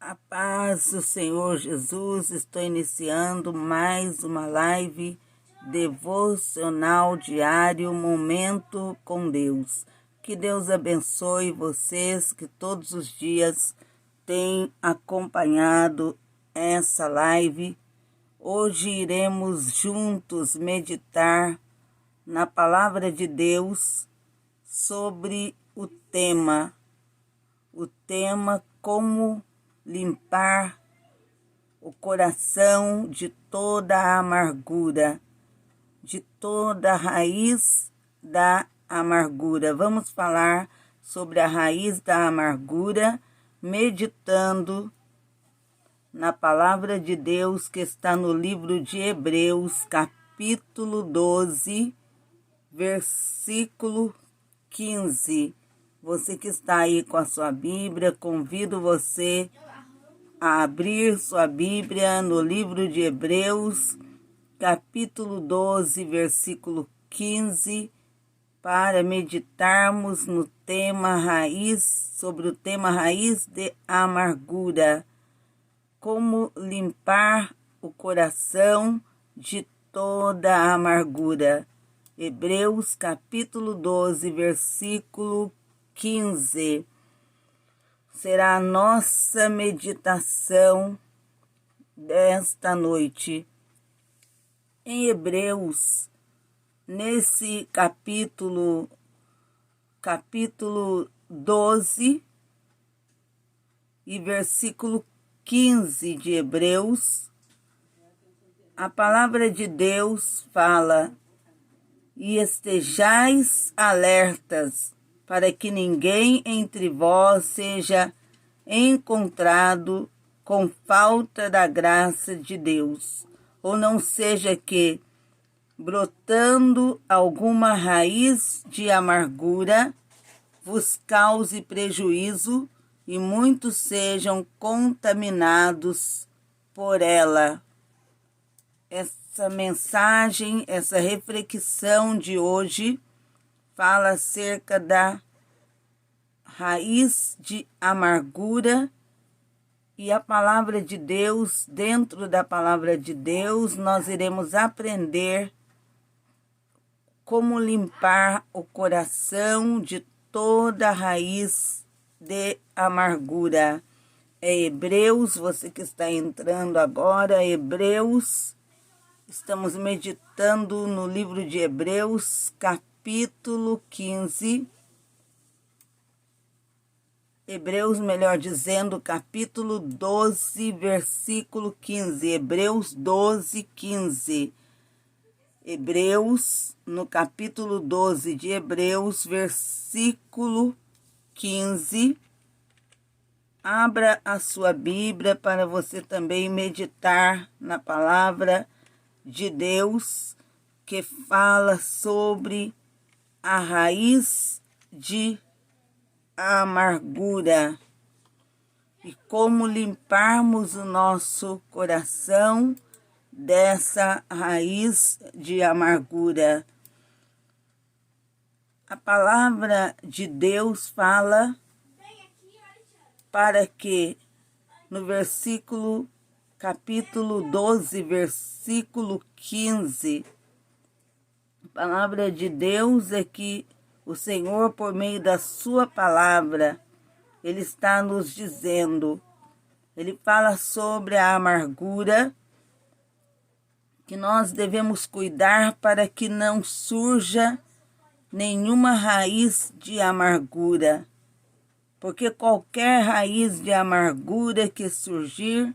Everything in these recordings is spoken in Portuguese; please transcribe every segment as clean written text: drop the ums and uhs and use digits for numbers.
A paz do Senhor Jesus, estou iniciando mais uma live devocional diário, Momento com Deus. Que Deus abençoe vocês que todos os dias têm acompanhado essa live. Hoje iremos juntos meditar na palavra de Deus sobre o tema como limpar o coração de toda a amargura, de toda a raiz da amargura. Vamos falar sobre a raiz da amargura, meditando na palavra de Deus que está no livro de Hebreus, capítulo 12, versículo 15. Você que está aí com a sua Bíblia, convido você a abrir sua Bíblia no livro de Hebreus, capítulo 12, versículo 15, para meditarmos no tema raiz, sobre o tema raiz de amargura. Como limpar o coração de toda a amargura. Hebreus, capítulo 12, versículo 15. Será a nossa meditação desta noite. Em Hebreus, nesse capítulo 12 e versículo 15 de Hebreus, a palavra de Deus fala: e estejais alertas, para que ninguém entre vós seja encontrado com falta da graça de Deus, ou não seja que, brotando alguma raiz de amargura, vos cause prejuízo e muitos sejam contaminados por ela. Essa mensagem, essa reflexão de hoje fala acerca da raiz de amargura e a palavra de Deus. Dentro da palavra de Deus, nós iremos aprender como limpar o coração de toda a raiz de amargura. É Hebreus, você que está entrando agora, Hebreus. Estamos meditando no livro de Hebreus, capítulo 15. Hebreus, melhor dizendo, capítulo 12, versículo 15. Hebreus 12, 15. Hebreus, no capítulo 12 de Hebreus, versículo 15. Abra a sua Bíblia para você também meditar na palavra de Deus, que fala sobre a raiz de amargura e como limparmos o nosso coração dessa raiz de amargura. A palavra de Deus fala para que, no capítulo 12, versículo 15, a palavra de Deus é que o Senhor, por meio da sua palavra, Ele está nos dizendo, Ele fala sobre a amargura, que nós devemos cuidar para que não surja nenhuma raiz de amargura, porque qualquer raiz de amargura que surgir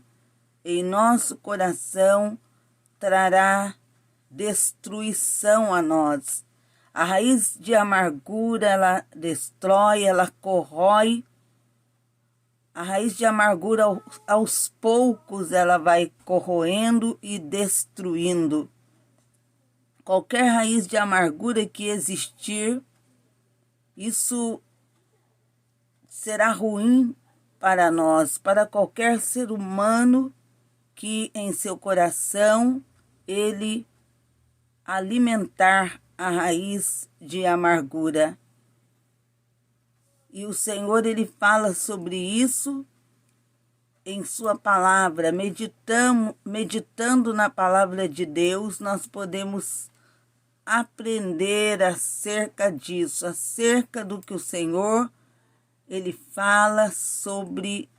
em nosso coração trará destruição a nós. A raiz de amargura, ela destrói, ela corrói. A raiz de amargura, aos poucos, ela vai corroendo e destruindo. Qualquer raiz de amargura que existir, isso será ruim para nós, para qualquer ser humano que em seu coração ele alimentar a raiz de amargura. E o Senhor, Ele fala sobre isso em sua palavra, meditando na palavra de Deus, nós podemos aprender acerca disso, acerca do que o Senhor, Ele fala sobre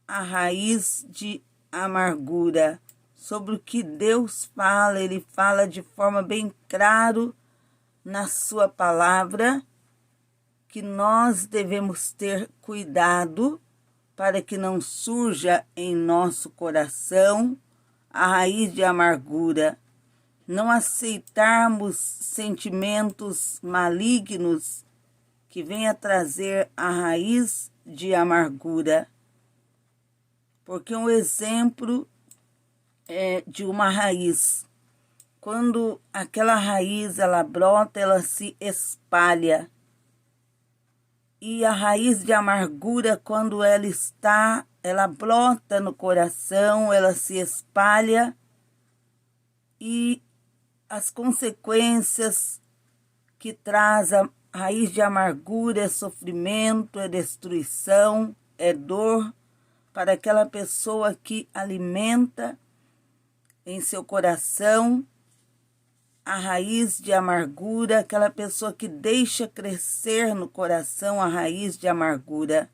a raiz de amargura, sobre o que Deus fala. Ele fala de forma bem clara na sua palavra, que nós devemos ter cuidado para que não surja em nosso coração a raiz de amargura. Não aceitarmos sentimentos malignos que venham trazer a raiz de amargura. Porque um exemplo é de uma raiz. Quando aquela raiz ela brota, ela se espalha. E a raiz de amargura, quando ela brota no coração, ela se espalha, e as consequências que traz a raiz de amargura é sofrimento, é destruição, é dor para aquela pessoa que alimenta em seu coração a raiz de amargura, aquela pessoa que deixa crescer no coração a raiz de amargura.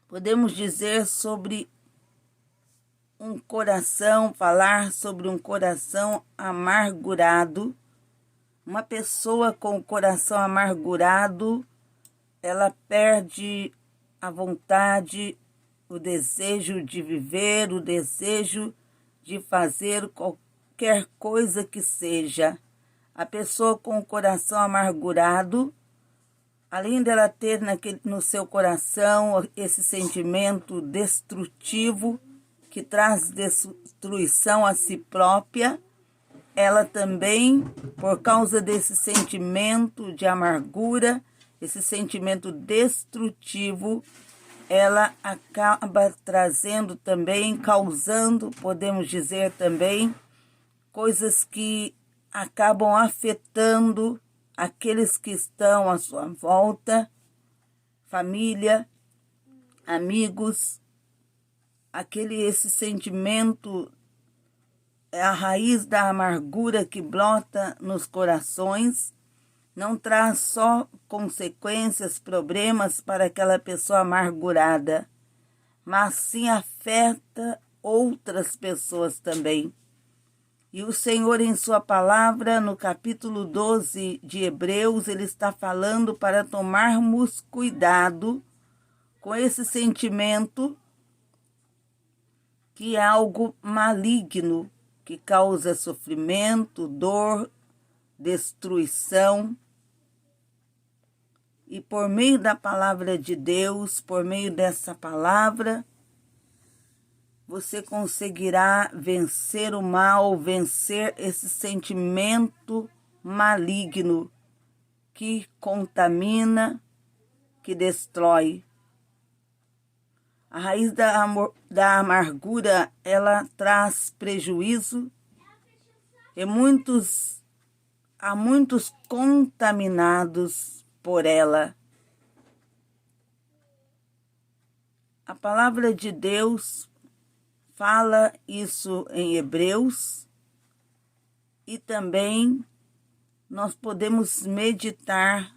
Podemos dizer sobre um coração, falar sobre um coração amargurado. Uma pessoa com o coração amargurado, ela perde a vontade, o desejo de viver, o desejo de fazer qualquer coisa que seja. A pessoa com o coração amargurado, além dela ter no seu coração esse sentimento destrutivo que traz destruição a si própria, ela também, por causa desse sentimento de amargura, esse sentimento destrutivo, ela acaba trazendo também, causando, podemos dizer também, coisas que acabam afetando aqueles que estão à sua volta, família, amigos. Esse sentimento é a raiz da amargura que brota nos corações. Não traz só consequências, problemas para aquela pessoa amargurada, mas sim afeta outras pessoas também. E o Senhor, em sua palavra, no capítulo 12 de Hebreus, ele está falando para tomarmos cuidado com esse sentimento que é algo maligno, que causa sofrimento, dor, destruição. E por meio da palavra de Deus, por meio dessa palavra, você conseguirá vencer o mal, vencer esse sentimento maligno que contamina, que destrói. A raiz da amargura, ela traz prejuízo e há muitos contaminados por ela. A palavra de Deus fala isso em Hebreus, e também nós podemos meditar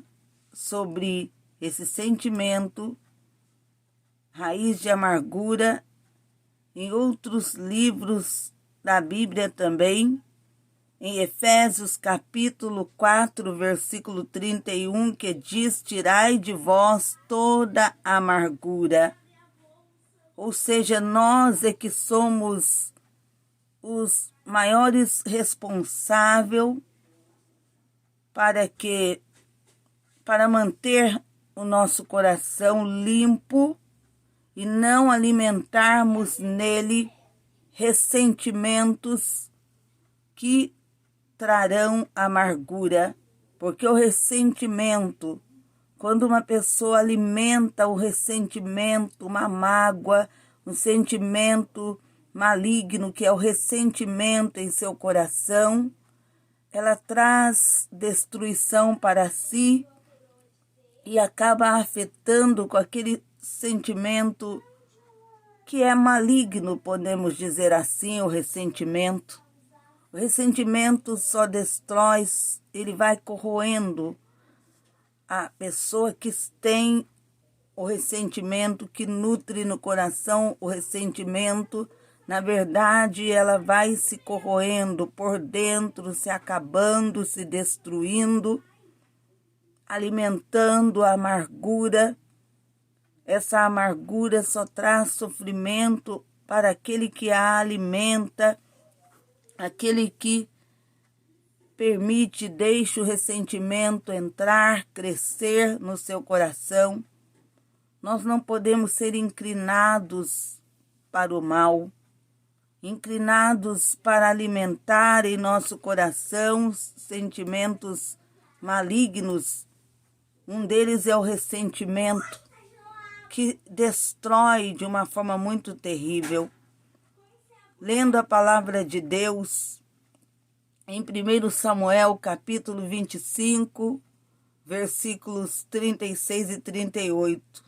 sobre esse sentimento, raiz de amargura, em outros livros da Bíblia também, em Efésios capítulo 4, versículo 31, que diz: tirai de vós toda amargura. Ou seja, nós é que somos os maiores responsáveis para manter o nosso coração limpo e não alimentarmos nele ressentimentos que trarão amargura. Porque o ressentimento, quando uma pessoa alimenta o ressentimento, uma mágoa, um sentimento maligno, que é o ressentimento em seu coração, ela traz destruição para si e acaba afetando com aquele sentimento que é maligno, podemos dizer assim, o ressentimento. O ressentimento só destrói, ele vai corroendo a pessoa que tem o ressentimento, que nutre no coração o ressentimento. Na verdade, ela vai se corroendo por dentro, se acabando, se destruindo, alimentando a amargura. Essa amargura só traz sofrimento para aquele que a alimenta, aquele que permite, deixa o ressentimento entrar, crescer no seu coração. Nós não podemos ser inclinados para o mal, inclinados para alimentar em nosso coração sentimentos malignos. Um deles é o ressentimento, que destrói de uma forma muito terrível. Lendo a palavra de Deus, em 1 Samuel, capítulo 25, versículos 36 e 38,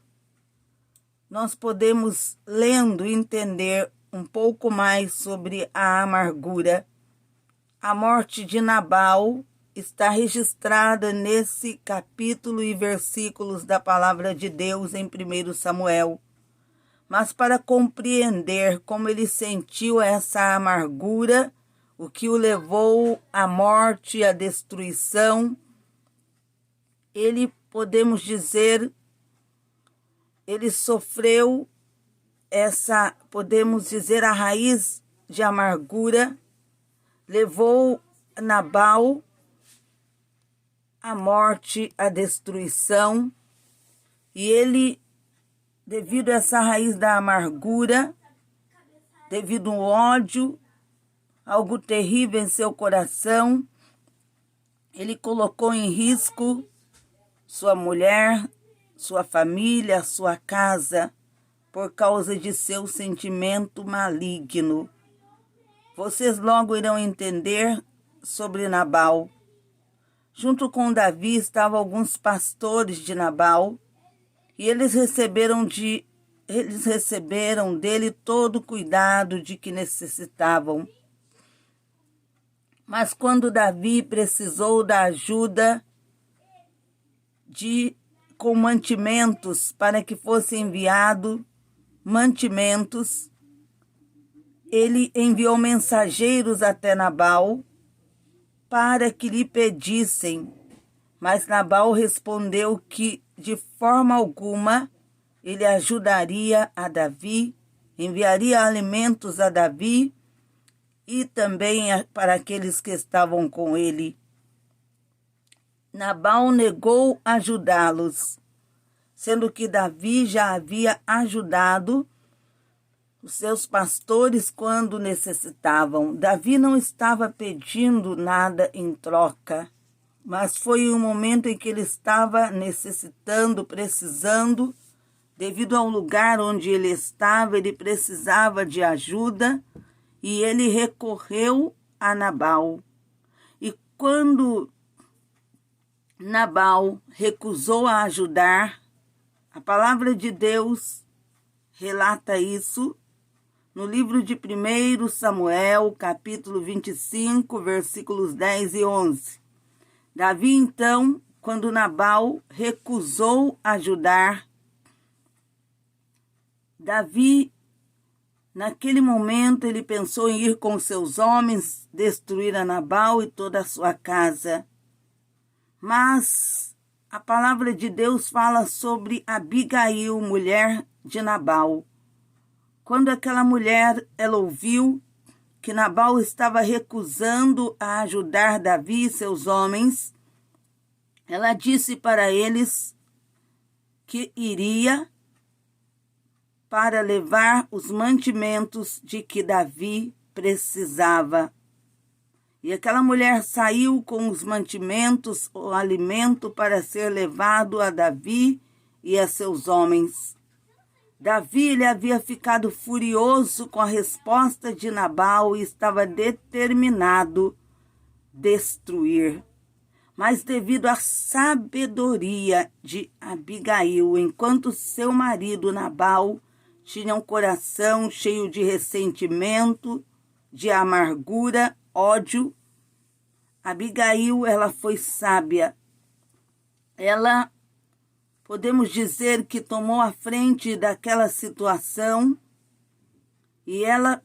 nós podemos, lendo, entender um pouco mais sobre a amargura. A morte de Nabal está registrada nesse capítulo e versículos da palavra de Deus em 1 Samuel. Mas para compreender como ele sentiu essa amargura, o que o levou à morte, à destruição, ele, podemos dizer, ele sofreu essa, podemos dizer, a raiz de amargura, levou Nabal à morte, à destruição, e ele, devido a essa raiz da amargura, devido ao ódio, algo terrível em seu coração, ele colocou em risco sua mulher, sua família, sua casa, por causa de seu sentimento maligno. Vocês logo irão entender sobre Nabal. Junto com Davi estavam alguns pastores de Nabal, e eles receberam dele todo o cuidado de que necessitavam. Mas quando Davi precisou da ajuda com mantimentos, para que fosse enviado mantimentos, ele enviou mensageiros até Nabal para que lhe pedissem. Mas Nabal respondeu que de forma alguma ele ajudaria a Davi, enviaria alimentos a Davi e também para aqueles que estavam com ele. Nabal negou ajudá-los, sendo que Davi já havia ajudado os seus pastores quando necessitavam. Davi não estava pedindo nada em troca, mas foi um momento em que ele estava necessitando, precisando, devido ao lugar onde ele estava, ele precisava de ajuda, e ele recorreu a Nabal. E quando Nabal recusou a ajudar, a palavra de Deus relata isso no livro de 1 Samuel, capítulo 25, versículos 10 e 11. Davi, então, quando Nabal recusou ajudar, Davi, naquele momento, ele pensou em ir com seus homens, destruir a Nabal e toda a sua casa. Mas a palavra de Deus fala sobre Abigail, mulher de Nabal. Quando aquela mulher, ela ouviu que Nabal estava recusando a ajudar Davi e seus homens, ela disse para eles que iria para levar os mantimentos de que Davi precisava. E aquela mulher saiu com os mantimentos, o alimento para ser levado a Davi e a seus homens. Davi, ele havia ficado furioso com a resposta de Nabal e estava determinado a destruir. Mas devido à sabedoria de Abigail, enquanto seu marido Nabal tinha um coração cheio de ressentimento, de amargura, ódio. Abigail, ela foi sábia. Ela, podemos dizer que tomou a frente daquela situação e ela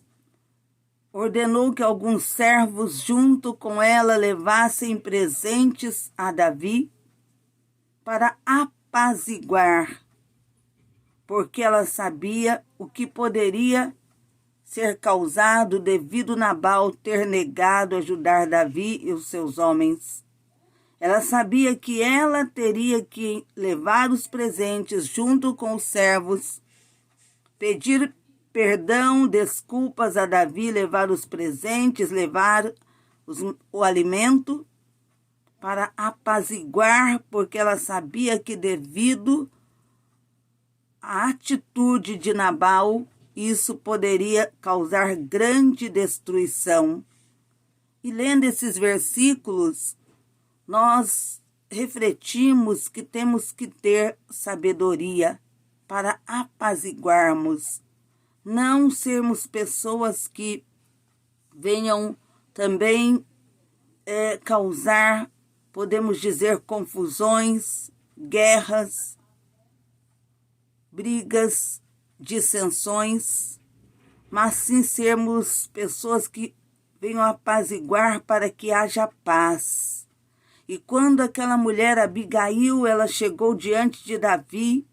ordenou que alguns servos junto com ela levassem presentes a Davi para apaziguar, porque ela sabia o que poderia ser causado devido Nabal ter negado ajudar Davi e os seus homens. Ela sabia que ela teria que levar os presentes junto com os servos, pedir perdão, desculpas a Davi, levar os presentes, levar o alimento para apaziguar, porque ela sabia que devido à atitude de Nabal, isso poderia causar grande destruição. E lendo esses versículos, nós refletimos que temos que ter sabedoria para apaziguarmos, não sermos pessoas que venham também causar, podemos dizer, confusões, guerras, brigas, dissensões, mas sim sermos pessoas que venham apaziguar para que haja paz. E quando aquela mulher Abigail, ela chegou diante de Davi,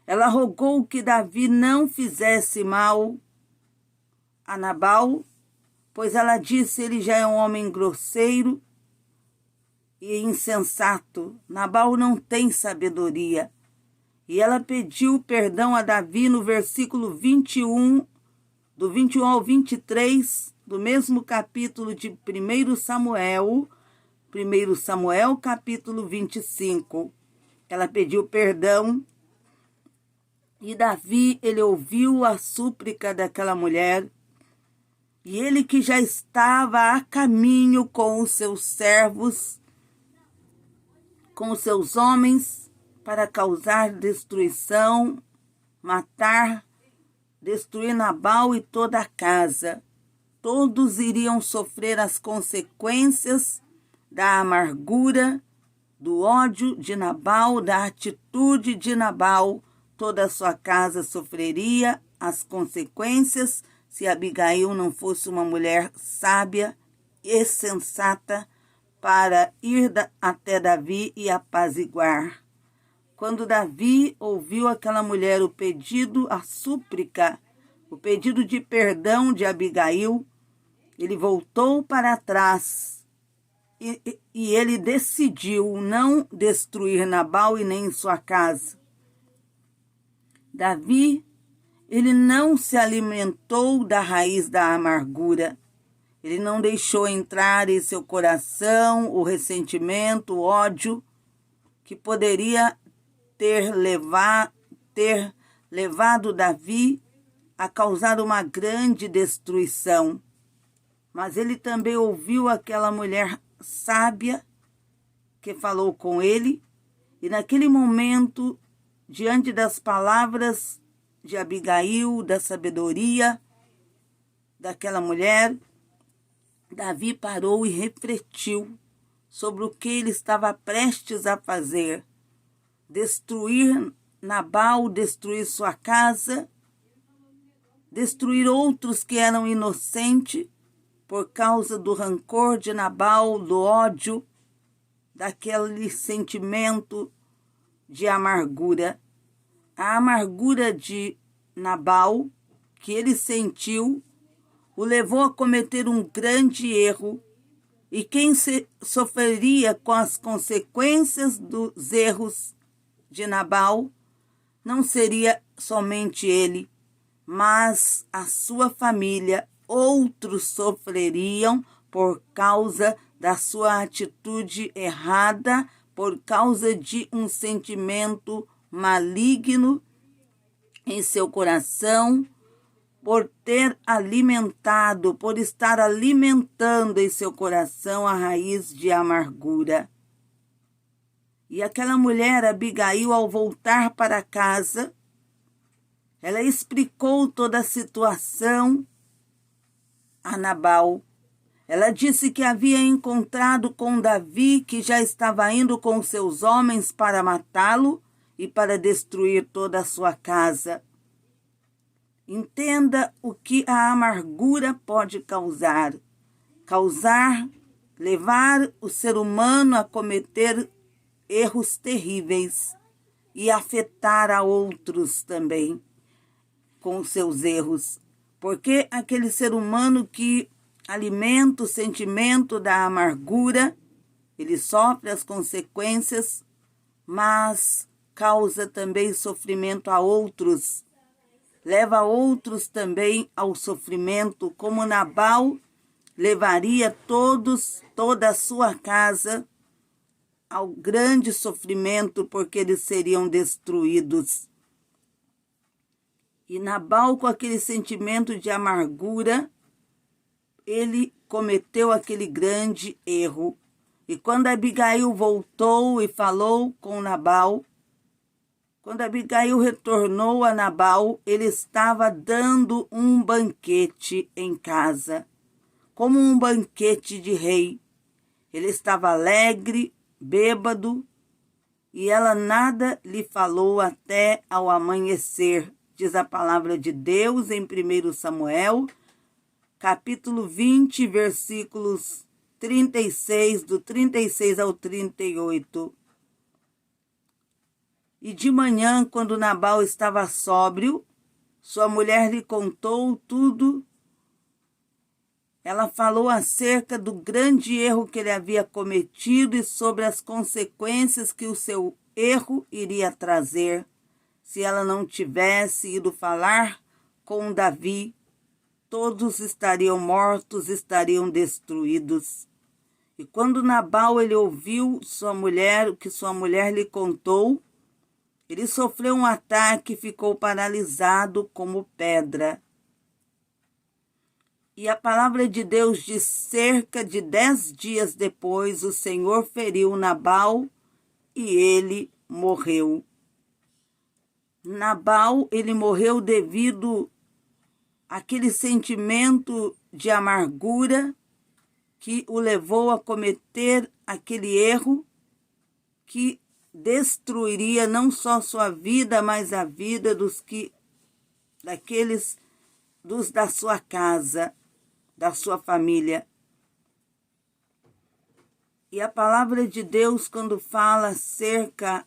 ela rogou que Davi não fizesse mal a Nabal, pois ela disse, ele já é um homem grosseiro e insensato. Nabal não tem sabedoria. E ela pediu perdão a Davi no versículo 21, do 21 ao 23, do mesmo capítulo de 1 Samuel, capítulo 25. Ela pediu perdão e Davi, ele ouviu a súplica daquela mulher e ele que já estava a caminho com os seus servos, com os seus homens, para causar destruição, matar, destruir Nabal e toda a casa. Todos iriam sofrer as consequências da amargura, do ódio de Nabal, da atitude de Nabal. Toda a sua casa sofreria as consequências se Abigail não fosse uma mulher sábia e sensata para ir até Davi e apaziguar. Quando Davi ouviu aquela mulher, o pedido, a súplica, o pedido de perdão de Abigail, ele voltou para trás e ele decidiu não destruir Nabal e nem sua casa. Davi, ele não se alimentou da raiz da amargura. Ele não deixou entrar em seu coração o ressentimento, o ódio, que poderia ter levado Davi a causar uma grande destruição. Mas ele também ouviu aquela mulher sábia que falou com ele, e naquele momento, diante das palavras de Abigail, da sabedoria daquela mulher, Davi parou e refletiu sobre o que ele estava prestes a fazer. Destruir Nabal, destruir sua casa, destruir outros que eram inocentes por causa do rancor de Nabal, do ódio, daquele sentimento de amargura. A amargura de Nabal, que ele sentiu, o levou a cometer um grande erro, e quem sofreria com as consequências dos erros de Nabal não seria somente ele, mas a sua família. Outros sofreriam por causa da sua atitude errada, por causa de um sentimento maligno em seu coração, por estar alimentando em seu coração a raiz de amargura. E aquela mulher, Abigail, ao voltar para casa, ela explicou toda a situação a Nabal. Ela disse que havia encontrado com Davi, que já estava indo com seus homens para matá-lo e para destruir toda a sua casa. Entenda o que a amargura pode causar. Levar o ser humano a cometer erros terríveis e afetar a outros também com seus erros. Porque aquele ser humano que alimenta o sentimento da amargura, ele sofre as consequências, mas causa também sofrimento a outros. Leva outros também ao sofrimento, como Nabal levaria toda a sua casa ao grande sofrimento, porque eles seriam destruídos. E Nabal, com aquele sentimento de amargura, ele cometeu aquele grande erro. E quando Abigail voltou e falou com Nabal, quando Abigail retornou a Nabal, ele estava dando um banquete em casa, como um banquete de rei. Ele estava alegre, bêbado, e ela nada lhe falou até ao amanhecer, diz a palavra de Deus em 1 Samuel, capítulo 20, versículos 36, do 36 ao 38. E de manhã, quando Nabal estava sóbrio, sua mulher lhe contou tudo. Ela falou acerca do grande erro que ele havia cometido e sobre as consequências que o seu erro iria trazer se ela não tivesse ido falar com Davi. Todos estariam mortos, estariam destruídos. E quando Nabal ele ouviu o que sua mulher lhe contou, ele sofreu um ataque e ficou paralisado como pedra. E a palavra de Deus diz: cerca de 10 dias depois, o Senhor feriu Nabal e ele morreu. Nabal, ele morreu devido àquele sentimento de amargura que o levou a cometer aquele erro que destruiria não só sua vida, mas a vida dos da sua casa, da sua família. E a palavra de Deus, quando fala acerca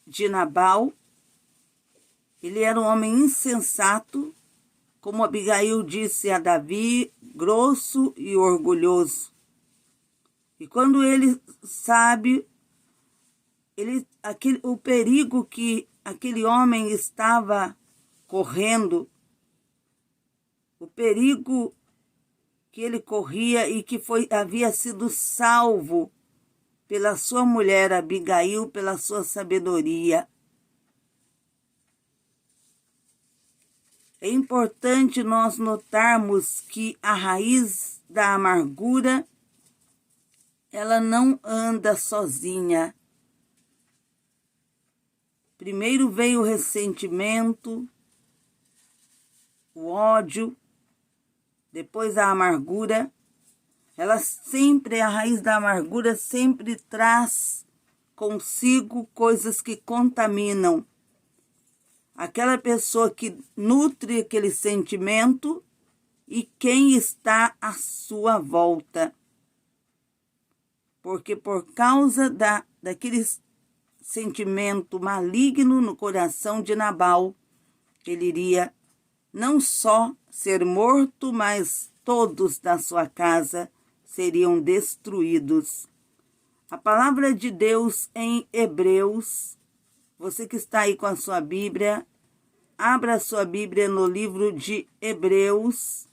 de Nabal, ele era um homem insensato, como Abigail disse a Davi, grosso e orgulhoso. E quando ele sabe o perigo que aquele homem estava correndo, o perigo que ele corria e que havia sido salvo pela sua mulher Abigail, pela sua sabedoria. É importante nós notarmos que a raiz da amargura, ela não anda sozinha. Primeiro veio o ressentimento, o ódio, depois a amargura. A raiz da amargura sempre traz consigo coisas que contaminam. Aquela pessoa que nutre aquele sentimento e quem está à sua volta. Porque por causa daquele sentimento maligno no coração de Nabal, ele iria não só ser morto, mas todos da sua casa seriam destruídos. A palavra de Deus em Hebreus, você que está aí com a sua Bíblia, abra a sua Bíblia no livro de Hebreus,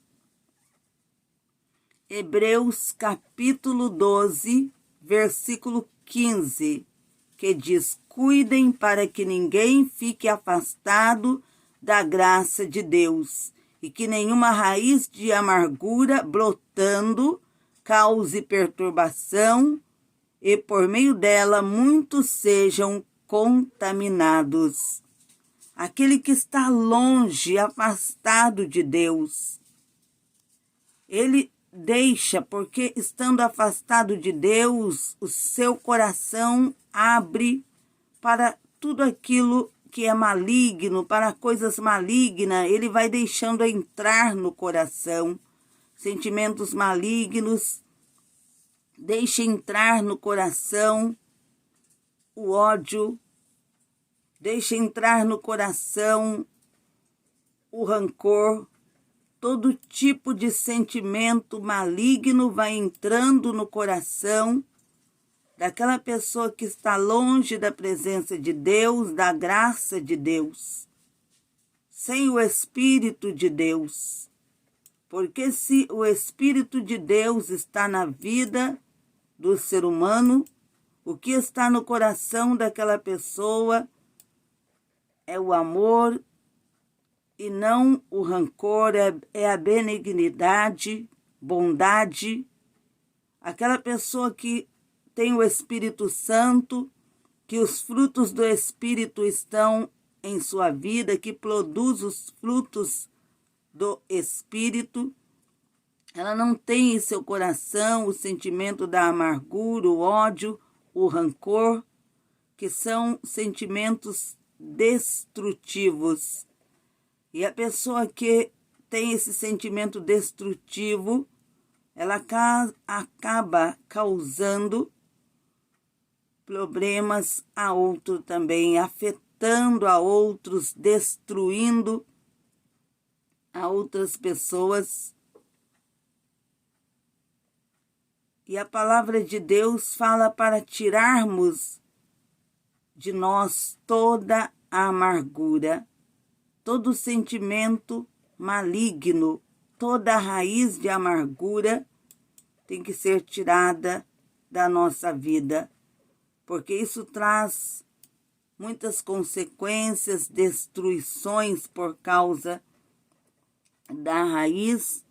Hebreus capítulo 12, versículo 15, que diz: cuidem para que ninguém fique afastado da graça de Deus, e que nenhuma raiz de amargura brotando cause perturbação, e por meio dela muitos sejam contaminados. aquele que está longe, afastado de Deus. Ele deixa, porque estando afastado de Deus, o seu coração abre para tudo aquilo que é maligno, para coisas malignas, ele vai deixando entrar no coração. Sentimentos malignos, deixa entrar no coração o ódio, deixa entrar no coração o rancor. Todo tipo de sentimento maligno vai entrando no coração daquela pessoa que está longe da presença de Deus, da graça de Deus, sem o Espírito de Deus. Porque se o Espírito de Deus está na vida do ser humano, o que está no coração daquela pessoa é o amor e não o rancor, é a benignidade, bondade. Aquela pessoa que tem o Espírito Santo, que os frutos do Espírito estão em sua vida, que produz os frutos do Espírito, ela não tem em seu coração o sentimento da amargura, o ódio, o rancor, que são sentimentos destrutivos. E a pessoa que tem esse sentimento destrutivo, ela acaba causando problemas a outro também, afetando a outros, destruindo a outras pessoas. E a palavra de Deus fala para tirarmos de nós toda a amargura, todo sentimento maligno, toda a raiz de amargura tem que ser tirada da nossa vida, porque isso traz muitas consequências, destruições por causa da raiz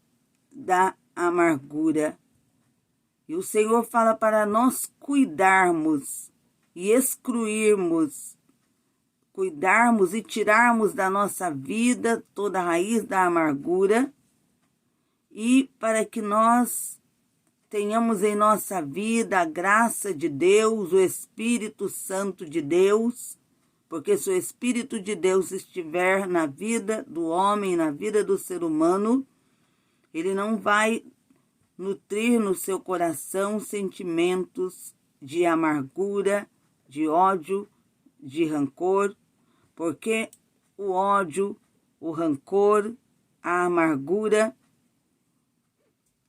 da amargura. E o Senhor fala para nós cuidarmos e excluirmos, cuidarmos e tirarmos da nossa vida toda a raiz da amargura, e para que nós tenhamos em nossa vida a graça de Deus, o Espírito Santo de Deus, porque se o Espírito de Deus estiver na vida do homem, na vida do ser humano, ele não vai nutrir no seu coração sentimentos de amargura, de ódio, de rancor, porque o ódio, o rancor, a amargura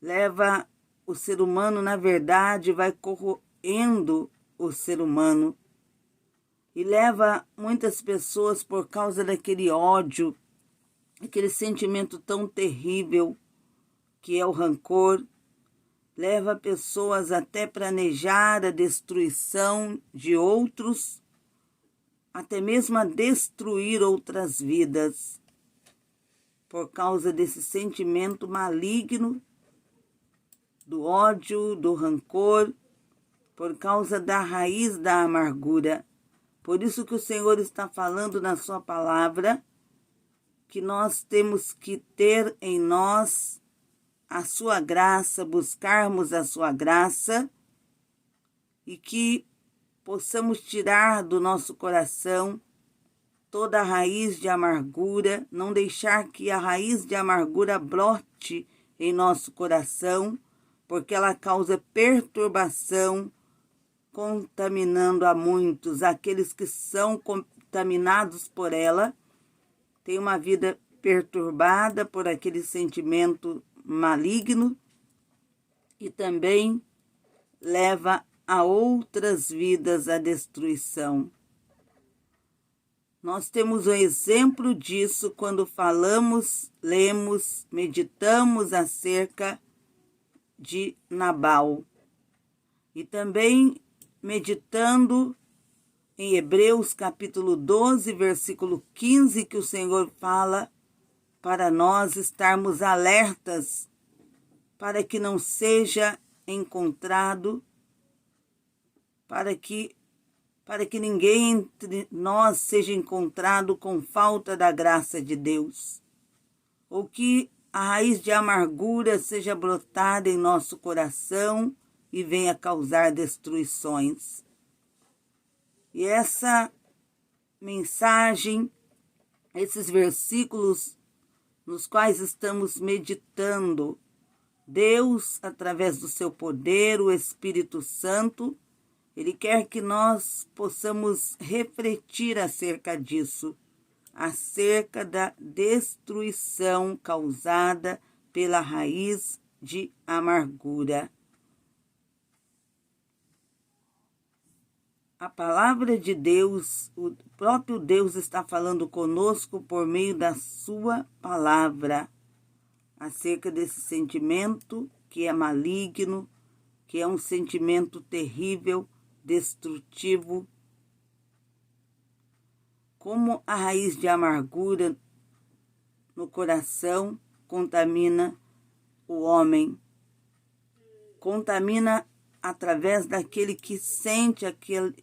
leva o ser humano, na verdade, vai corroendo o ser humano e leva muitas pessoas, por causa daquele ódio, aquele sentimento tão terrível que é o rancor, leva pessoas até planejar a destruição de outros, até mesmo a destruir outras vidas, por causa desse sentimento maligno do ódio, do rancor, por causa da raiz da amargura. Por isso que o Senhor está falando na sua palavra, que nós temos que ter em nós a sua graça, buscarmos a sua graça, e que possamos tirar do nosso coração toda a raiz de amargura, não deixar que a raiz de amargura brote em nosso coração, porque ela causa perturbação, contaminando a muitos. Aqueles que são contaminados por ela têm uma vida perturbada por aquele sentimento maligno e também leva a outras vidas à destruição. Nós temos um exemplo disso quando falamos, lemos, meditamos acerca de Nabal. E também meditando em Hebreus capítulo 12, versículo 15, que o Senhor fala para nós estarmos alertas para que não seja encontrado, para para que ninguém entre nós seja encontrado com falta da graça de Deus, ou que a raiz de amargura seja brotada em nosso coração e venha causar destruições. E essa mensagem, esses versículos nos quais estamos meditando, Deus, através do seu poder, o Espírito Santo, Ele quer que nós possamos refletir acerca disso, acerca da destruição causada pela raiz de amargura. A palavra de Deus, o próprio Deus está falando conosco por meio da sua palavra, acerca desse sentimento que é maligno, que é um sentimento terrível, destrutivo, como a raiz de amargura no coração contamina o homem, contamina através daquele que sente, aquele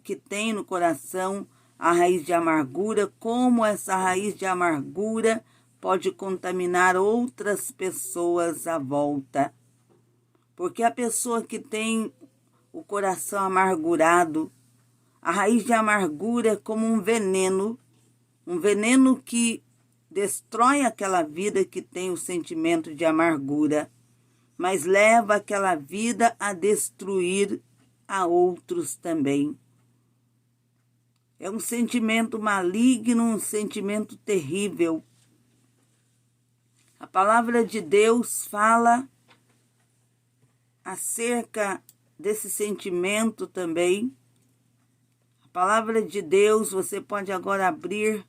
que tem no coração a raiz de amargura, como essa raiz de amargura pode contaminar outras pessoas à volta. Porque a pessoa que tem o coração amargurado, a raiz de amargura é como um veneno que destrói aquela vida que tem o sentimento de amargura, mas leva aquela vida a destruir a outros também. É um sentimento maligno, um sentimento terrível. A palavra de Deus fala acerca desse sentimento também. A palavra de Deus, você pode agora abrir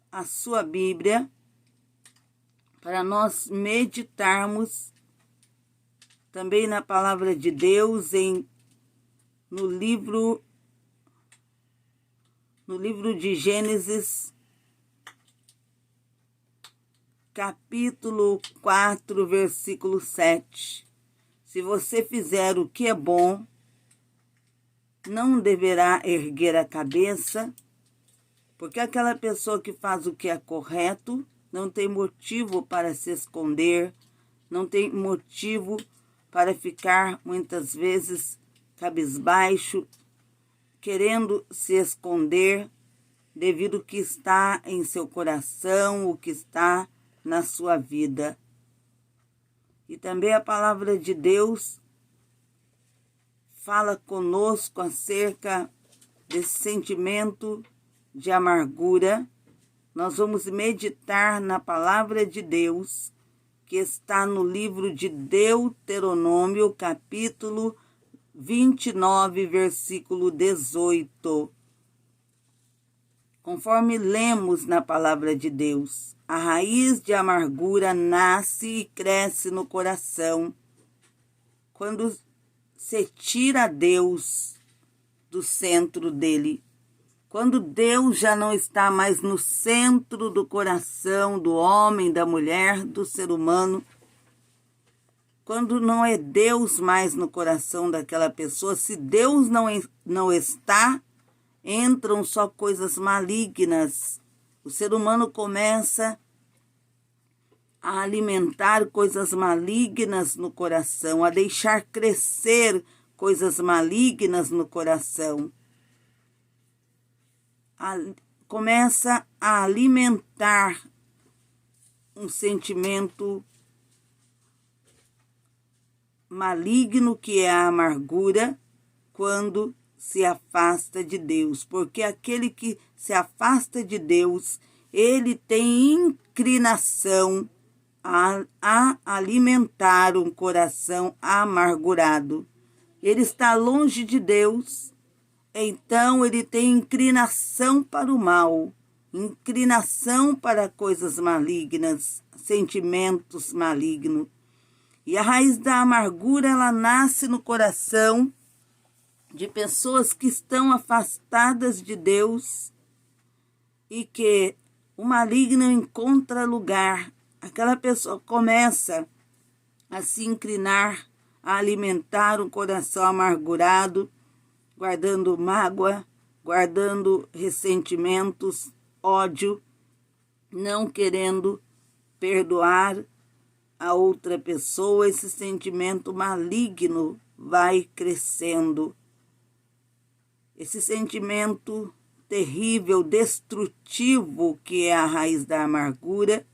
a sua Bíblia para nós meditarmos também na palavra de Deus no livro de Gênesis, capítulo 4, versículo 7. Se você fizer o que é bom, não deverá erguer a cabeça, porque aquela pessoa que faz o que é correto não tem motivo para se esconder, não tem motivo para ficar muitas vezes cabisbaixo, querendo se esconder devido ao que está em seu coração, o que está na sua vida. E também a palavra de Deus fala conosco acerca desse sentimento de amargura. Nós vamos meditar na palavra de Deus, que está no livro de Deuteronômio, capítulo 29, versículo 18. Conforme lemos na palavra de Deus, a raiz de amargura nasce e cresce no coração quando se tira Deus do centro dele. Quando Deus já não está mais no centro do coração do homem, da mulher, do ser humano, quando não é Deus mais no coração daquela pessoa, se Deus não está, entram só coisas malignas. O ser humano começa a alimentar coisas malignas no coração, a deixar crescer coisas malignas no coração. Começa a alimentar um sentimento maligno que é a amargura quando se afasta de Deus, porque aquele que se afasta de Deus, ele tem inclinação a alimentar um coração amargurado. Ele está longe de Deus, então ele tem inclinação para o mal, inclinação para coisas malignas, sentimentos malignos. E a raiz da amargura, ela nasce no coração de pessoas que estão afastadas de Deus e que o maligno encontra lugar. Aquela pessoa começa a se inclinar, a alimentar um coração amargurado, guardando mágoa, guardando ressentimentos, ódio, não querendo perdoar a outra pessoa. Esse sentimento maligno vai crescendo. Esse sentimento terrível, destrutivo, que é a raiz da amargura,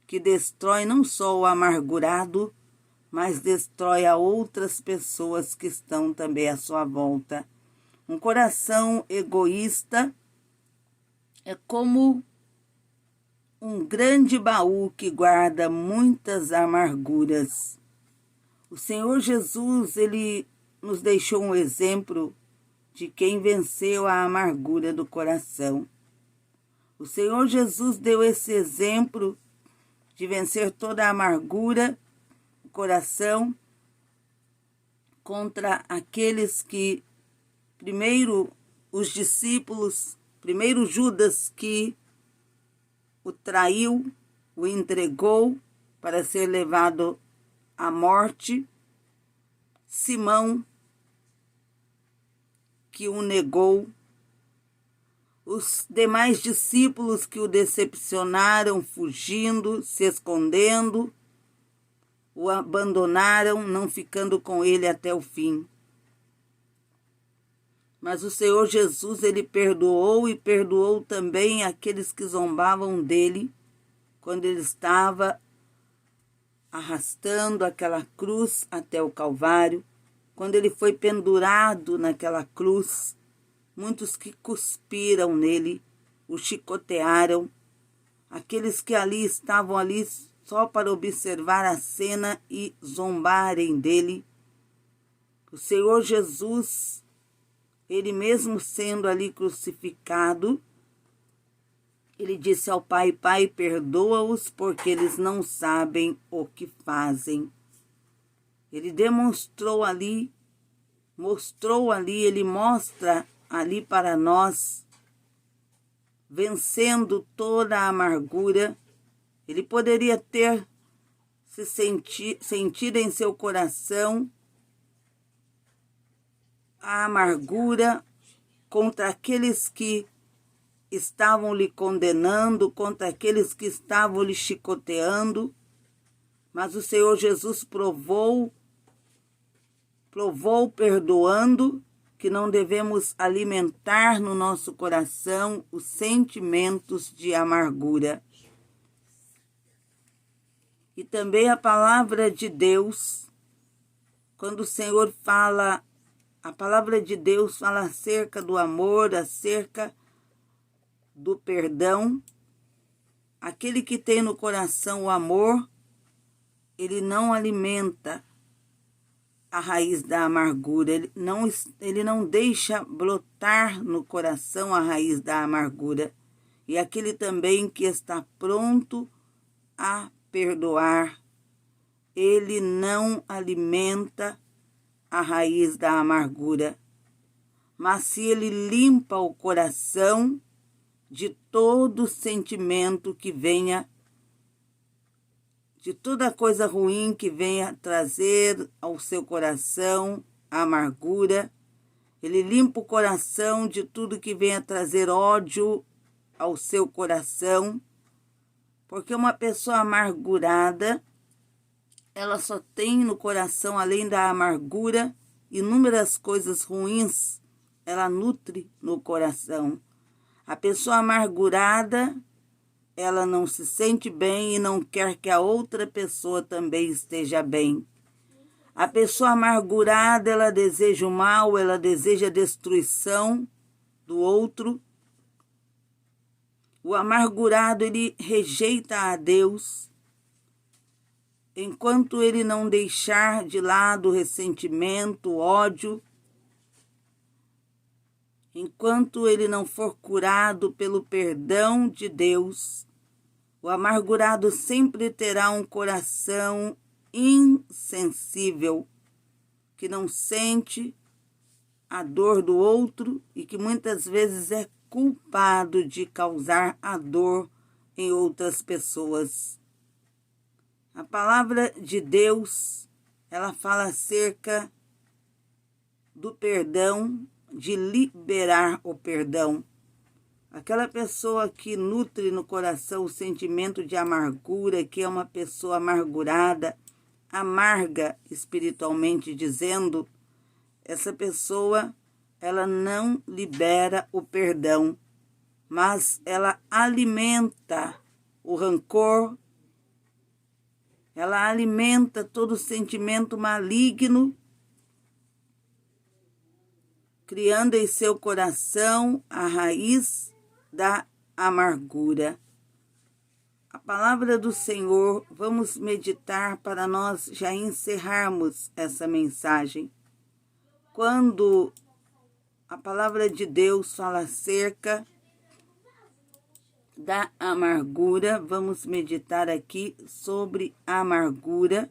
que destrói não só o amargurado, mas destrói a outras pessoas que estão também à sua volta. Um coração egoísta é como um grande baú que guarda muitas amarguras. O Senhor Jesus, ele nos deixou um exemplo de quem venceu a amargura do coração. O Senhor Jesus deu esse exemplo de vencer toda a amargura do coração contra aqueles que, primeiro os discípulos, primeiro Judas, que o traiu, o entregou para ser levado à morte, Simão, que o negou, os demais discípulos que o decepcionaram, fugindo, se escondendo, o abandonaram, não ficando com ele até o fim. Mas o Senhor Jesus, ele perdoou e perdoou também aqueles que zombavam dele quando ele estava arrastando aquela cruz até o Calvário. Quando ele foi pendurado naquela cruz, muitos que cuspiram nele, o chicotearam. Aqueles que ali estavam ali só para observar a cena e zombarem dele. O Senhor Jesus, ele mesmo sendo ali crucificado, ele disse ao Pai: Pai, perdoa-os, porque eles não sabem o que fazem. Ele demonstrou ali, ele mostra ali para nós, vencendo toda a amargura. Ele poderia ter sentido em seu coração a amargura contra aqueles que estavam lhe condenando, contra aqueles que estavam lhe chicoteando, mas o Senhor Jesus provou perdoando, que não devemos alimentar no nosso coração os sentimentos de amargura. E também a palavra de Deus, quando o Senhor fala, a palavra de Deus fala acerca do amor, acerca do perdão. Aquele que tem no coração o amor, ele não alimenta a raiz da amargura, ele não deixa brotar no coração a raiz da amargura. E aquele também que está pronto a perdoar, ele não alimenta a raiz da amargura. Mas se ele limpa o coração de todo sentimento que venha, de toda coisa ruim que venha trazer ao seu coração a amargura, ele limpa o coração de tudo que venha trazer ódio ao seu coração, porque uma pessoa amargurada, ela só tem no coração, além da amargura, inúmeras coisas ruins, ela nutre no coração. A pessoa amargurada, ela não se sente bem e não quer que a outra pessoa também esteja bem. A pessoa amargurada, ela deseja o mal, ela deseja a destruição do outro. O amargurado, ele rejeita a Deus. Enquanto ele não deixar de lado o ressentimento, o ódio, enquanto ele não for curado pelo perdão de Deus, o amargurado sempre terá um coração insensível, que não sente a dor do outro e que muitas vezes é culpado de causar a dor em outras pessoas. A palavra de Deus, ela fala acerca do perdão, de liberar o perdão. Aquela pessoa que nutre no coração o sentimento de amargura, que é uma pessoa amargurada, amarga espiritualmente dizendo, essa pessoa, ela não libera o perdão, mas ela alimenta o rancor, ela alimenta todo sentimento maligno, criando em seu coração a raiz da amargura. A palavra do Senhor, vamos meditar para nós já encerrarmos essa mensagem. Quando a palavra de Deus fala acerca da amargura, vamos meditar aqui sobre a amargura,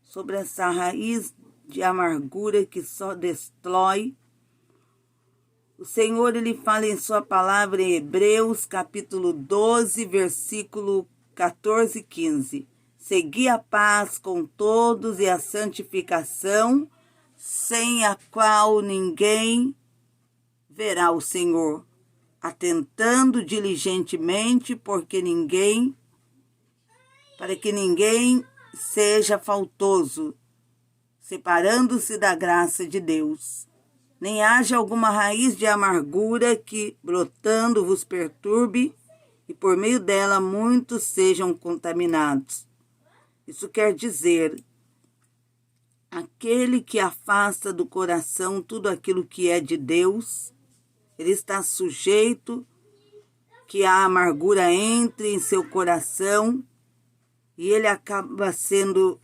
sobre essa raiz de amargura que só destrói. O Senhor, ele fala em sua palavra em Hebreus, capítulo 12, versículo 14 e 15. Segui a paz com todos e a santificação, sem a qual ninguém verá o Senhor, atentando diligentemente para que ninguém seja faltoso, separando-se da graça de Deus. Nem haja alguma raiz de amargura que, brotando, vos perturbe, e por meio dela muitos sejam contaminados. Isso quer dizer, aquele que afasta do coração tudo aquilo que é de Deus, ele está sujeito que a amargura entre em seu coração e ele acaba sendo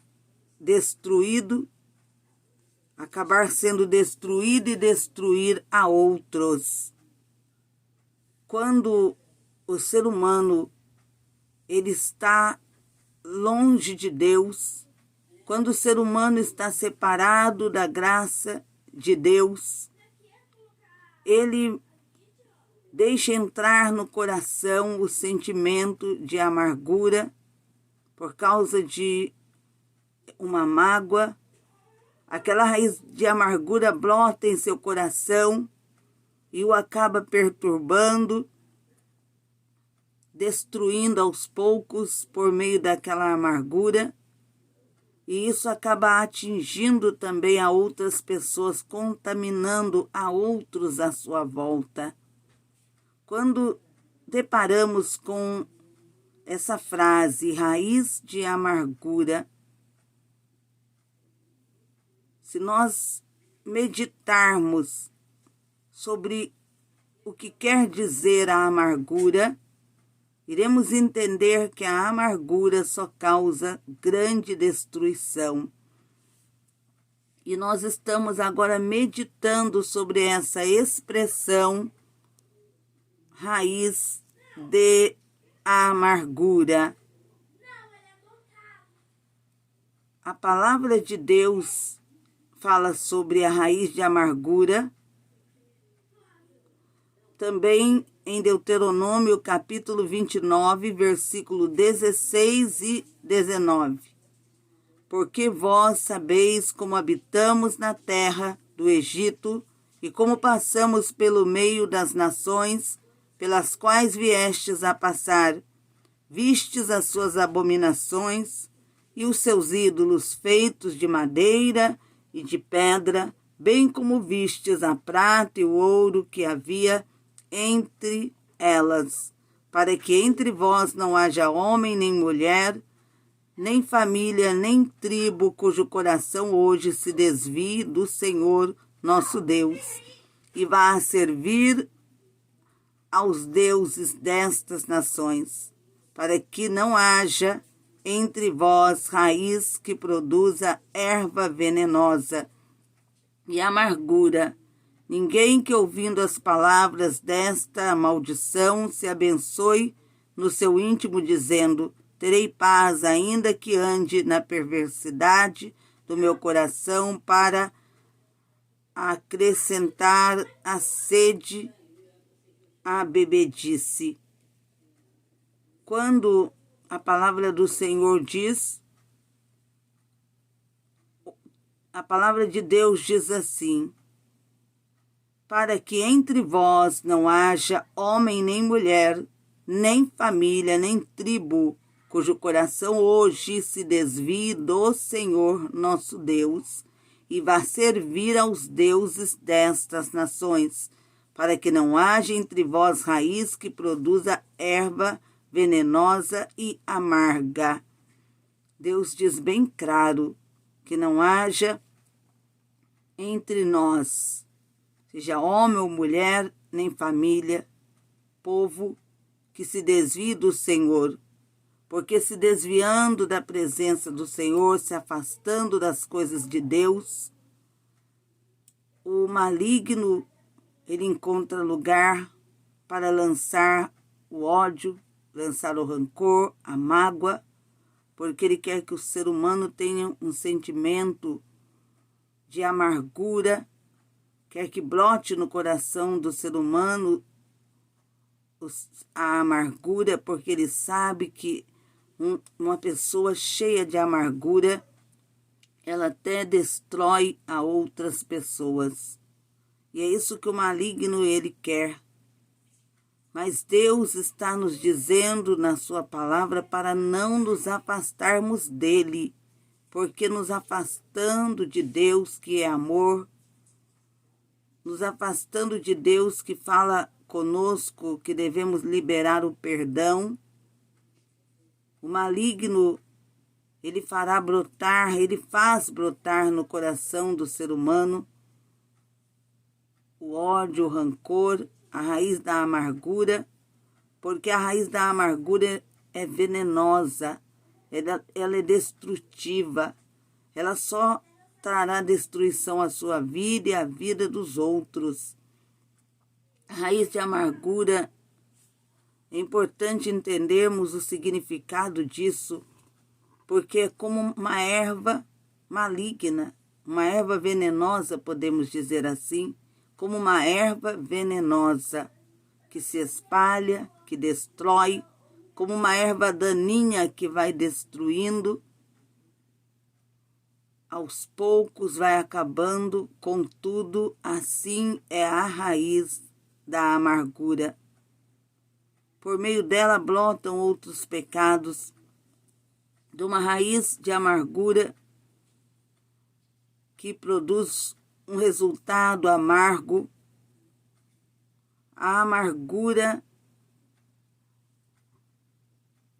destruído, e destruir a outros. Quando o ser humano ele está longe de Deus, quando o ser humano está separado da graça de Deus, ele deixa entrar no coração o sentimento de amargura por causa de uma mágoa. Aquela raiz de amargura brota em seu coração e o acaba perturbando, destruindo aos poucos por meio daquela amargura. E isso acaba atingindo também a outras pessoas, contaminando a outros à sua volta. Quando deparamos com essa frase, raiz de amargura, se nós meditarmos sobre o que quer dizer a amargura, iremos entender que a amargura só causa grande destruição. E nós estamos agora meditando sobre essa expressão, raiz de amargura. A palavra de Deus fala sobre a raiz de amargura, também em Deuteronômio, capítulo 29, versículo 16 e 19. Porque vós sabeis como habitamos na terra do Egito e como passamos pelo meio das nações pelas quais viestes a passar, vistes as suas abominações e os seus ídolos feitos de madeira e de pedra, bem como vistes a prata e o ouro que havia entre elas, para que entre vós não haja homem nem mulher, nem família, nem tribo, cujo coração hoje se desvie do Senhor nosso Deus, e vá a servir aos deuses destas nações, para que não haja entre vós raiz que produza erva venenosa e amargura. Ninguém que ouvindo as palavras desta maldição se abençoe no seu íntimo, dizendo: terei paz, ainda que ande na perversidade do meu coração, para acrescentar a sede à bebedice. Quando a palavra do Senhor diz, a palavra de Deus diz assim: para que entre vós não haja homem nem mulher, nem família, nem tribo, cujo coração hoje se desvie do Senhor nosso Deus, e vá servir aos deuses destas nações, para que não haja entre vós raiz que produza erva venenosa e amarga. Deus diz bem claro que não haja entre nós, seja homem ou mulher, nem família, povo que se desvie do Senhor, porque se desviando da presença do Senhor, se afastando das coisas de Deus, o maligno, ele encontra lugar para lançar o ódio, lançar o rancor, a mágoa, porque ele quer que o ser humano tenha um sentimento de amargura, quer que brote no coração do ser humano a amargura, porque ele sabe que uma pessoa cheia de amargura, ela até destrói a outras pessoas. E é isso que o maligno ele quer. Mas Deus está nos dizendo na sua palavra para não nos afastarmos dele, porque nos afastando de Deus, que é amor, nos afastando de Deus que fala conosco que devemos liberar o perdão, o maligno, ele fará brotar, ele faz brotar no coração do ser humano o ódio, o rancor, a raiz da amargura, porque a raiz da amargura é venenosa, ela é destrutiva, ela só trará destruição à sua vida e à vida dos outros. A raiz de amargura, é importante entendermos o significado disso, porque é como uma erva maligna, uma erva venenosa, podemos dizer assim, como uma erva venenosa que se espalha, que destrói, como uma erva daninha que vai destruindo, aos poucos vai acabando, contudo, assim é a raiz da amargura. Por meio dela brotam outros pecados, de uma raiz de amargura que produz um resultado amargo. A amargura,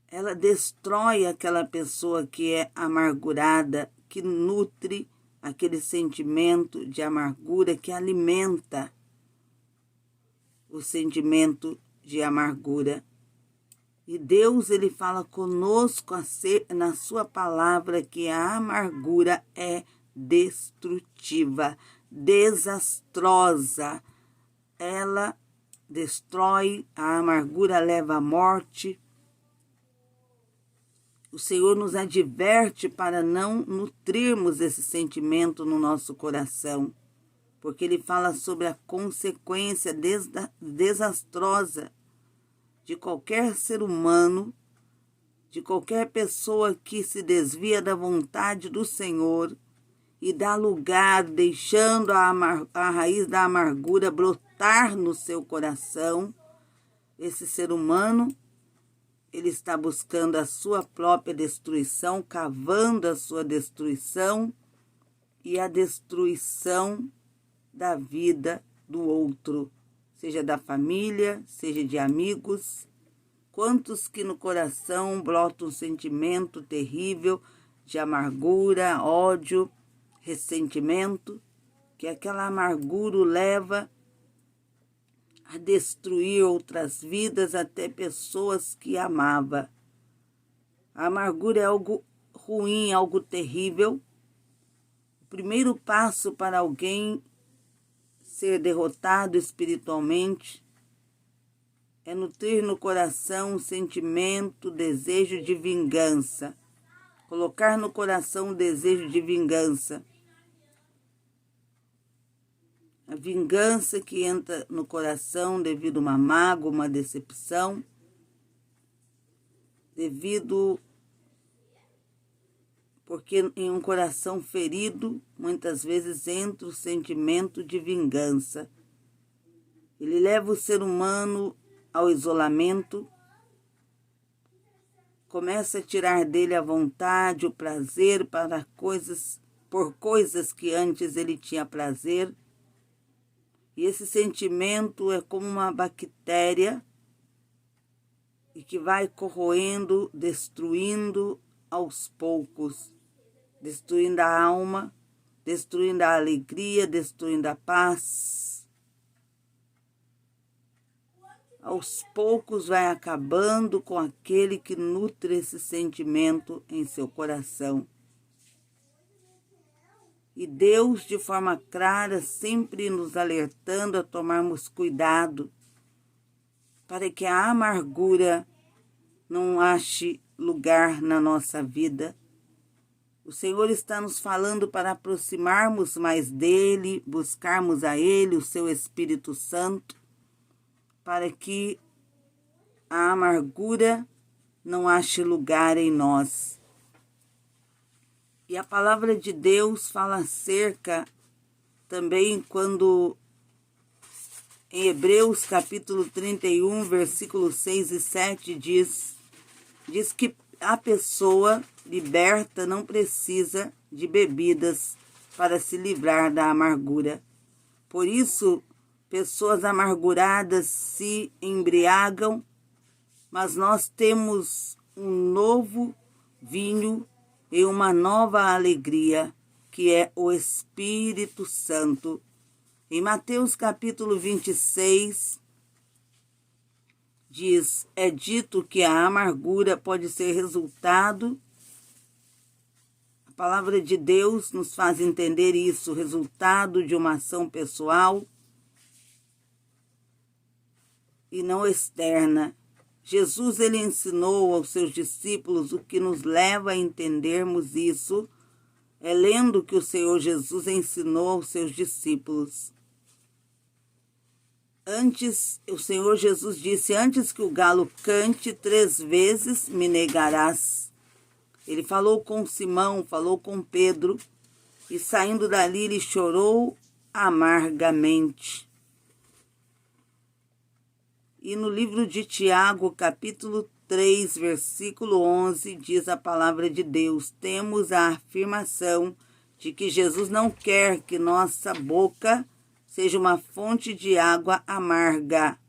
ela destrói aquela pessoa que é amargurada, que nutre aquele sentimento de amargura, que alimenta o sentimento de amargura. E Deus, ele fala conosco na sua palavra que a amargura é destrutiva, desastrosa. Ela destrói, a amargura leva à morte. O Senhor nos adverte para não nutrirmos esse sentimento no nosso coração, porque ele fala sobre a consequência desastrosa de qualquer ser humano, de qualquer pessoa que se desvia da vontade do Senhor e dá lugar, deixando a raiz da amargura brotar no seu coração. Esse ser humano, ele está buscando a sua própria destruição, cavando a sua destruição e a destruição da vida do outro, seja da família, seja de amigos. Quantos que no coração brota um sentimento terrível de amargura, ódio, ressentimento, que aquela amargura o leva a destruir outras vidas, até pessoas que amava. A amargura é algo ruim, algo terrível. O primeiro passo para alguém ser derrotado espiritualmente é nutrir no coração um sentimento, desejo de vingança. Colocar no coração o desejo de vingança. A vingança que entra no coração devido a uma mágoa, uma decepção, porque em um coração ferido, muitas vezes entra o sentimento de vingança. Ele leva o ser humano ao isolamento, começa a tirar dele a vontade, o prazer por coisas que antes ele tinha prazer. E esse sentimento é como uma bactéria e que vai corroendo, destruindo aos poucos, destruindo a alma, destruindo a alegria, destruindo a paz. Aos poucos vai acabando com aquele que nutre esse sentimento em seu coração. E Deus, de forma clara, sempre nos alertando a tomarmos cuidado para que a amargura não ache lugar na nossa vida. O Senhor está nos falando para aproximarmos mais dEle, buscarmos a Ele, o seu Espírito Santo, para que a amargura não ache lugar em nós. E a palavra de Deus fala acerca também quando em Hebreus capítulo 31, versículos 6 e 7 diz que a pessoa liberta não precisa de bebidas para se livrar da amargura. Por isso, pessoas amarguradas se embriagam, mas nós temos um novo vinho e uma nova alegria, que é o Espírito Santo. Em Mateus capítulo 26, diz, é dito que a amargura pode ser resultado. A palavra de Deus nos faz entender isso, resultado de uma ação pessoal e não externa. Jesus, ele ensinou aos seus discípulos o que nos leva a entendermos isso, é lendo o que o Senhor Jesus ensinou aos seus discípulos. O Senhor Jesus disse, antes que o galo cante 3 vezes, me negarás. Ele falou com Simão, falou com Pedro, e saindo dali ele chorou amargamente. E no livro de Tiago, capítulo 3, versículo 11, diz a palavra de Deus, temos a afirmação de que Jesus não quer que nossa boca seja uma fonte de água amarga.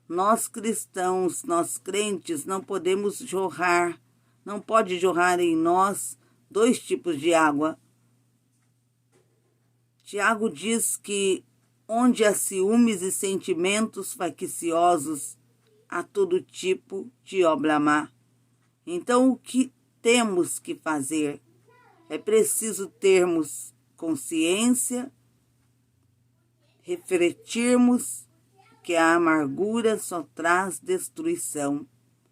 Nós cristãos, nós crentes, não podemos jorrar, não pode jorrar em nós 2 tipos de água. Tiago diz que onde há ciúmes e sentimentos facciosos, há todo tipo de obra má. Então, o que temos que fazer? É preciso termos consciência, refletirmos que a amargura só traz destruição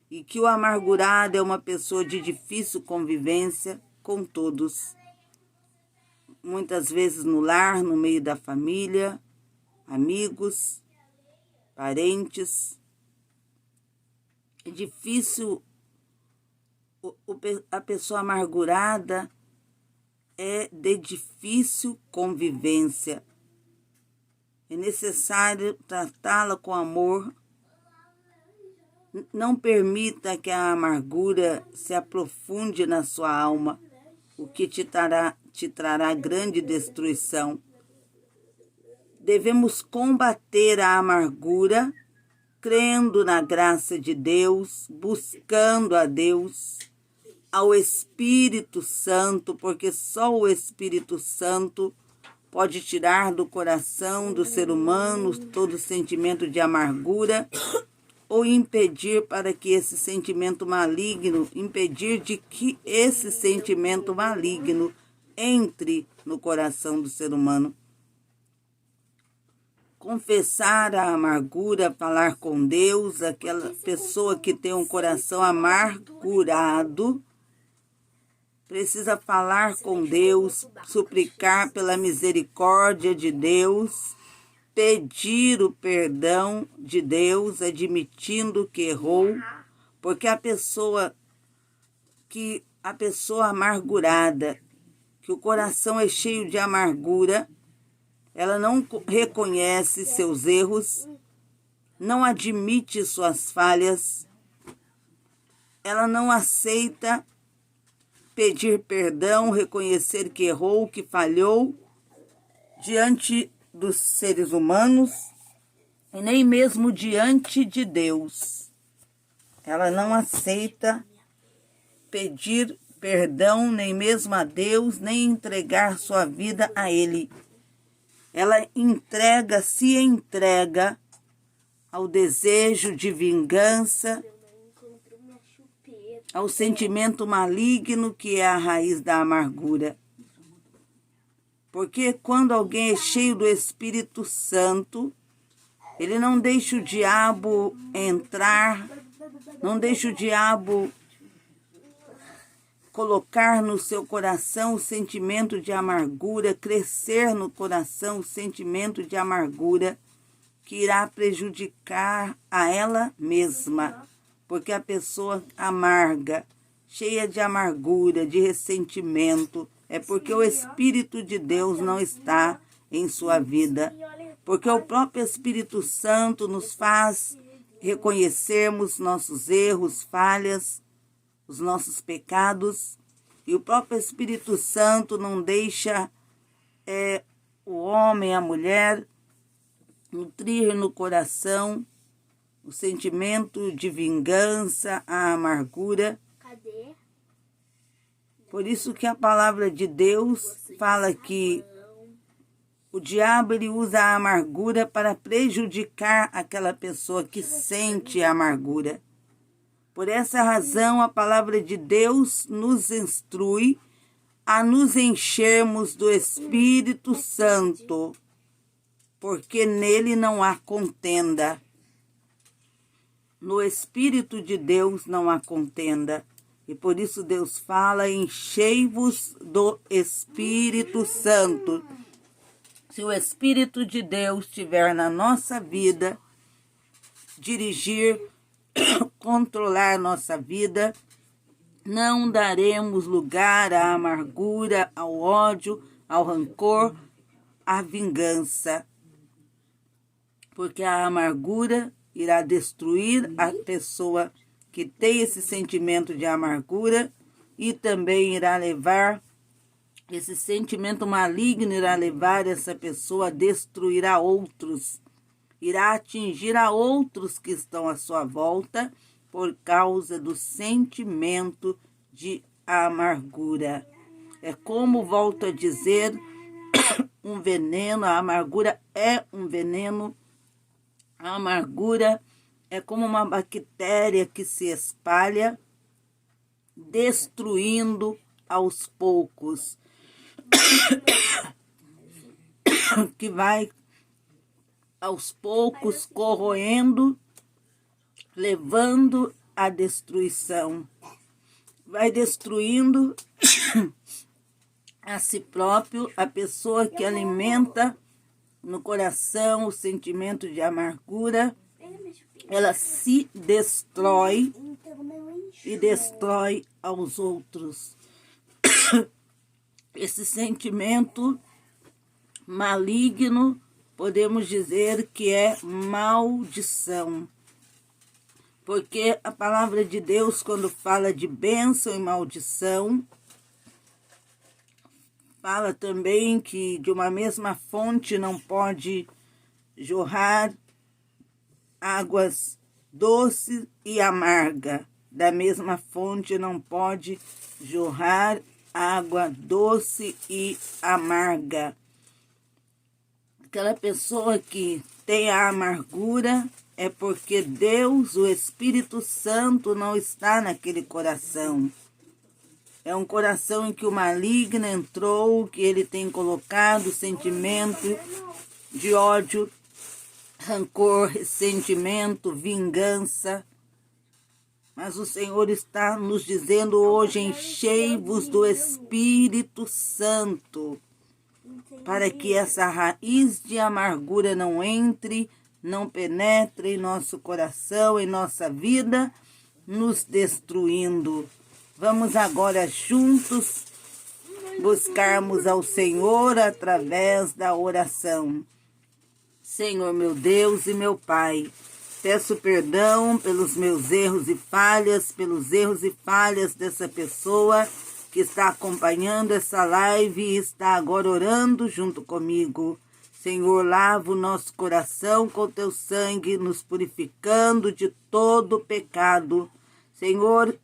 e que o amargurado é uma pessoa de difícil convivência com todos. Muitas vezes no lar, no meio da família, amigos, parentes. É difícil, a pessoa amargurada é de difícil convivência. É necessário tratá-la com amor. Não permita que a amargura se aprofunde na sua alma, o que te trará grande destruição. Devemos combater a amargura, crendo na graça de Deus, buscando a Deus, ao Espírito Santo, porque só o Espírito Santo pode tirar do coração do ser humano todo sentimento de amargura ou impedir para que esse sentimento maligno, impedir de que esse sentimento maligno entre no coração do ser humano. Confessar a amargura, falar com Deus, aquela pessoa que tem um coração amargurado, precisa falar com Deus, suplicar pela misericórdia de Deus, pedir o perdão de Deus, admitindo que errou, porque a pessoa amargurada, que o coração é cheio de amargura, ela não reconhece seus erros, não admite suas falhas, ela não aceita pedir perdão, reconhecer que errou, que falhou diante dos seres humanos e nem mesmo diante de Deus. Ela não aceita pedir perdão nem mesmo a Deus, nem entregar sua vida a Ele. Ela se entrega ao desejo de vingança, ao sentimento maligno que é a raiz da amargura. Porque quando alguém é cheio do Espírito Santo, ele não deixa o diabo entrar, não deixa o diabo colocar no seu coração o sentimento de amargura, crescer no coração o sentimento de amargura, que irá prejudicar a ela mesma. Porque a pessoa amarga, cheia de amargura, de ressentimento, é porque o Espírito de Deus não está em sua vida. Porque o próprio Espírito Santo nos faz reconhecermos nossos erros, falhas, os nossos pecados. E o próprio Espírito Santo não deixa o homem, a mulher, nutrir no coração o sentimento de vingança, a amargura. Cadê? Por isso que a palavra de Deus fala que o diabo ele usa a amargura para prejudicar aquela pessoa que sente a amargura. Por essa razão, a palavra de Deus nos instrui a nos enchermos do Espírito Santo, porque nele não há contenda. No Espírito de Deus não há contenda. E por isso Deus fala, enchei-vos do Espírito Santo. Se o Espírito de Deus estiver na nossa vida, dirigir, controlar nossa vida, não daremos lugar à amargura, ao ódio, ao rancor, à vingança. Porque a amargura irá destruir a pessoa que tem esse sentimento de amargura e também irá levar, esse sentimento maligno irá levar essa pessoa a destruir a outros, irá atingir a outros que estão à sua volta por causa do sentimento de amargura. É como, volto a dizer, um veneno, a amargura é um veneno. A amargura é como uma bactéria que se espalha, destruindo aos poucos, que vai aos poucos corroendo, levando à destruição. Vai destruindo a si próprio, a pessoa que alimenta no coração o sentimento de amargura, ela se destrói e destrói aos outros. Esse sentimento maligno, podemos dizer que é maldição. Porque a palavra de Deus, quando fala de bênção e maldição, fala também que de uma mesma fonte não pode jorrar águas doces e amarga. Da mesma fonte não pode jorrar água doce e amarga. Aquela pessoa que tem a amargura é porque Deus, o Espírito Santo, não está naquele coração. É um coração em que o maligno entrou, que ele tem colocado sentimento de ódio, rancor, ressentimento, vingança. Mas o Senhor está nos dizendo hoje, enchei-vos do Espírito Santo, para que essa raiz de amargura não entre, não penetre em nosso coração, em nossa vida, nos destruindo. Vamos agora juntos buscarmos ao Senhor através da oração. Senhor, meu Deus e meu Pai, Peço perdão pelos meus erros e falhas, pelos erros e falhas dessa pessoa que está acompanhando essa live e está agora orando junto comigo. Senhor, lava o nosso coração com teu sangue, nos purificando de todo pecado. Senhor,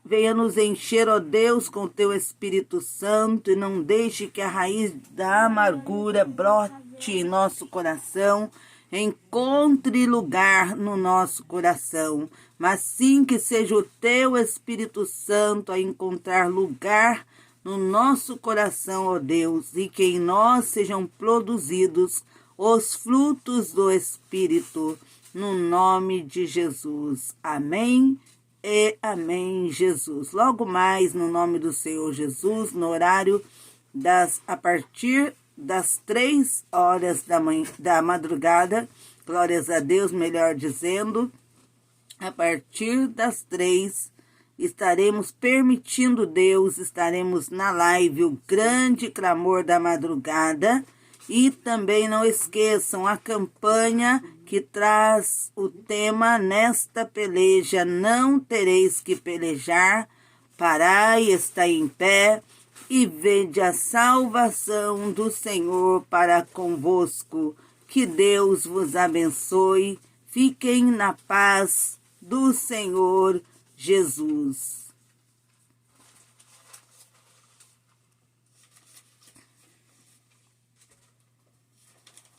venha nos encher, ó Deus, com teu Espírito Santo e não deixe que a raiz da amargura brote em nosso coração, encontre lugar no nosso coração, mas sim que seja o teu Espírito Santo a encontrar lugar no nosso coração, ó Deus, e que em nós sejam produzidos os frutos do Espírito, no nome de Jesus. Amém e amém, Jesus. Logo mais, no nome do Senhor Jesus, no horário a partir das 3 horas da madrugada, glórias a Deus, melhor dizendo, a partir das 3, estaremos permitindo Deus, estaremos na live, o grande clamor da madrugada, e também não esqueçam a campanha que traz o tema nesta peleja, não tereis que pelejar, parai, estai em pé, e vede a salvação do Senhor para convosco. Que Deus vos abençoe. Fiquem na paz do Senhor Jesus.